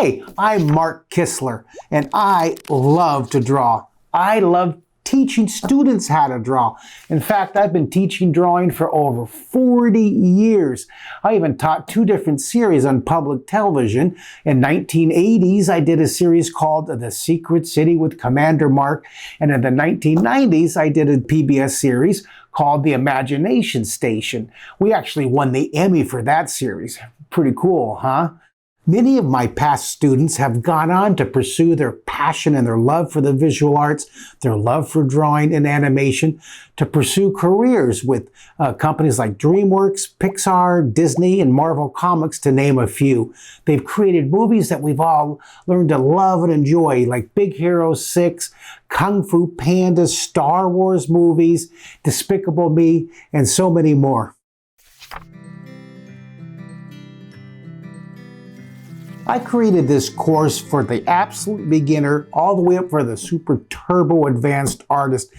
Hi, I'm Mark Kistler, and I love to draw. I love teaching students how to draw. In fact, I've been teaching drawing for over 40 years. I even taught 2 different series on public television. In 1980s, I did a series called The Secret City with Commander Mark, and in the 1990s, I did a PBS series called The Imagination Station. We actually won the Emmy for that series. Pretty cool, huh? Many of my past students have gone on to pursue their passion and their love for the visual arts, their love for drawing and animation, to pursue careers with companies like DreamWorks, Pixar, Disney, and Marvel Comics, to name a few. They've created movies that we've all learned to love and enjoy, like Big Hero 6, Kung Fu Panda, Star Wars movies, Despicable Me, and so many more. I created this course for the absolute beginner all the way up for the super turbo advanced artist.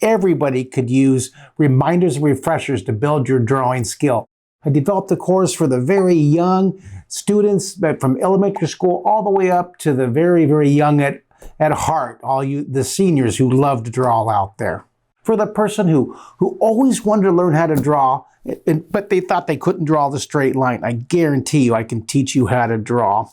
Everybody could use reminders and refreshers to build your drawing skill. I developed the course for the very young students from elementary school all the way up to the very, very young at heart, the seniors who love to draw out there. For the person who always wanted to learn how to draw, but they thought they couldn't draw the straight line, I guarantee you I can teach you how to draw.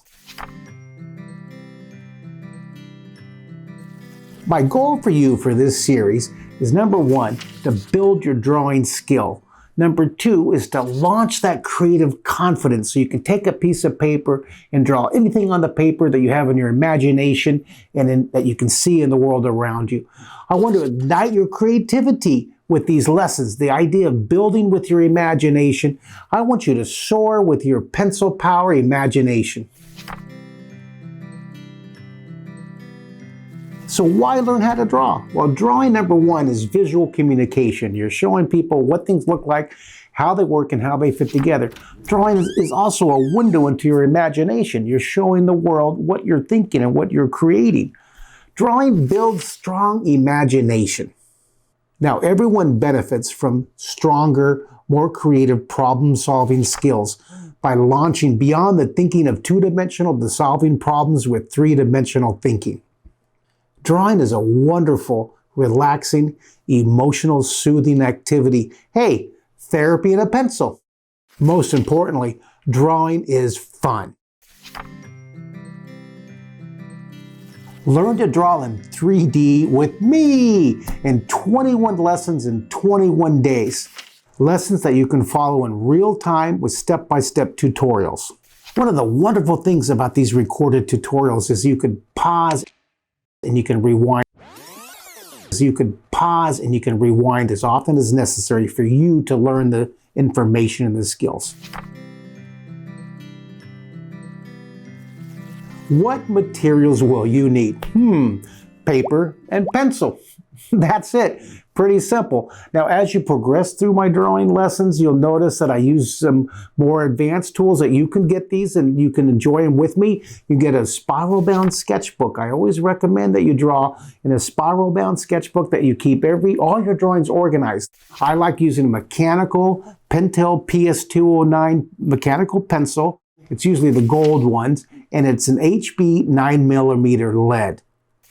My goal for you for this series is, number 1, to build your drawing skill. Number 2 is to launch that creative confidence so you can take a piece of paper and draw anything on the paper that you have in your imagination and that you can see in the world around you. I want to ignite your creativity with these lessons, the idea of building with your imagination. I want you to soar with your pencil power imagination. So why learn how to draw? Well, drawing, number 1, is visual communication. You're showing people what things look like, how they work, and how they fit together. Drawing is also a window into your imagination. You're showing the world what you're thinking and what you're creating. Drawing builds strong imagination. Now, everyone benefits from stronger, more creative problem-solving skills by launching beyond the thinking of 2-dimensional to solving problems with 3-dimensional thinking. Drawing is a wonderful, relaxing, emotional, soothing activity. Hey, therapy in a pencil. Most importantly, drawing is fun. Learn to draw in 3D with me in 21 lessons in 21 days. Lessons that you can follow in real time with step-by-step tutorials. One of the wonderful things about these recorded tutorials is you could pause and you can rewind. You could pause and you can rewind as often as necessary for you to learn the information and the skills. What materials will you need? Paper and pencil. That's it. Pretty simple. Now, as you progress through my drawing lessons, you'll notice that I use some more advanced tools that you can get these and you can enjoy them with me. You get a spiral-bound sketchbook. I always recommend that you draw in a spiral-bound sketchbook, that you keep all your drawings organized. I like using a mechanical Pentel PS209 mechanical pencil. It's usually the gold ones, and it's an HB 9mm lead.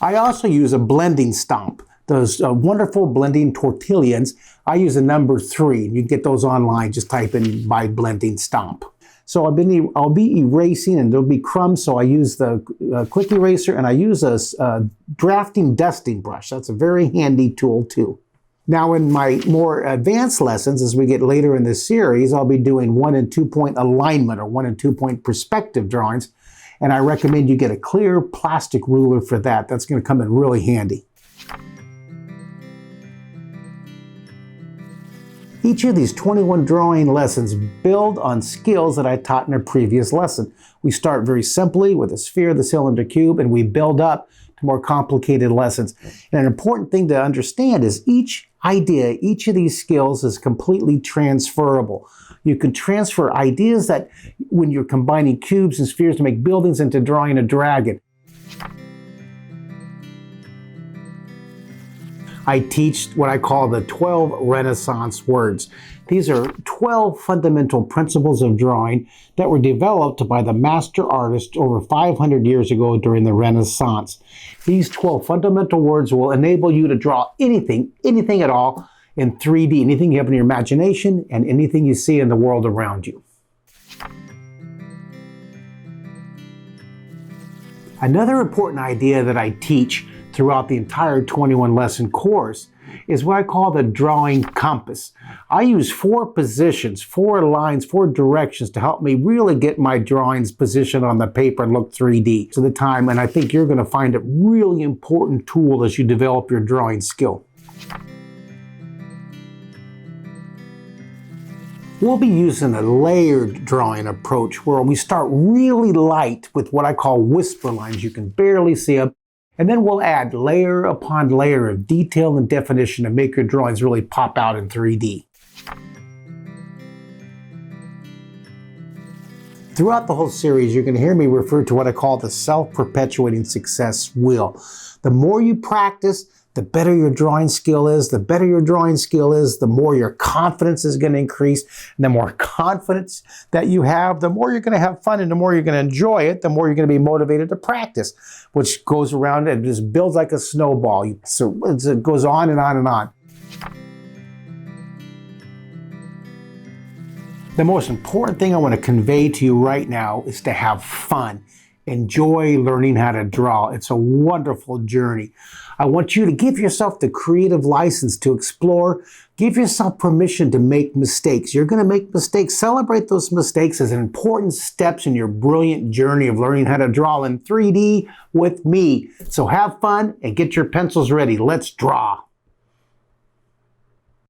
I also use a blending stomp. Those wonderful blending tortillas. I use a number 3. You can get those online. Just type in my blending stomp. So I'll be erasing, and there'll be crumbs. So I use the quick eraser, and I use a drafting dusting brush. That's a very handy tool too. Now, in my more advanced lessons, as we get later in this series, I'll be doing 1 and 2 point alignment or 1 and 2 point perspective drawings. And I recommend you get a clear plastic ruler for that. That's going to come in really handy. Each of these 21 drawing lessons build on skills that I taught in a previous lesson. We start very simply with a sphere, the cylinder, cube, and we build up to more complicated lessons. And an important thing to understand is each idea, each of these skills is completely transferable. You can transfer ideas that when you're combining cubes and spheres to make buildings into drawing a dragon. I teach what I call the 12 Renaissance words. These are 12 fundamental principles of drawing that were developed by the master artists over 500 years ago during the Renaissance. These 12 fundamental words will enable you to draw anything at all in 3D, anything you have in your imagination and anything you see in the world around you. Another important idea that I teach throughout the entire 21 lesson course is what I call the drawing compass. I use 4 positions, 4 lines, 4 directions to help me really get my drawings positioned on the paper and look 3D to the time, and I think you're going to find it really important tool as you develop your drawing skill. We'll be using a layered drawing approach where we start really light with what I call whisper lines. You can barely see them. And then we'll add layer upon layer of detail and definition to make your drawings really pop out in 3D. Throughout the whole series, you're going to hear me refer to what I call the self-perpetuating success wheel. The more you practice, the better your drawing skill is. The better your drawing skill is, the more your confidence is going to increase. And the more confidence that you have, the more you're going to have fun, and the more you're going to enjoy it, the more you're going to be motivated to practice, which goes around and just builds like a snowball. So it goes on and on and on. The most important thing I want to convey to you right now is to have fun. Enjoy learning how to draw. It's a wonderful journey. I want you to give yourself the creative license to explore. Give yourself permission to make mistakes. You're going to make mistakes. Celebrate those mistakes as important steps in your brilliant journey of learning how to draw in 3D with me. So have fun and get your pencils ready. Let's draw.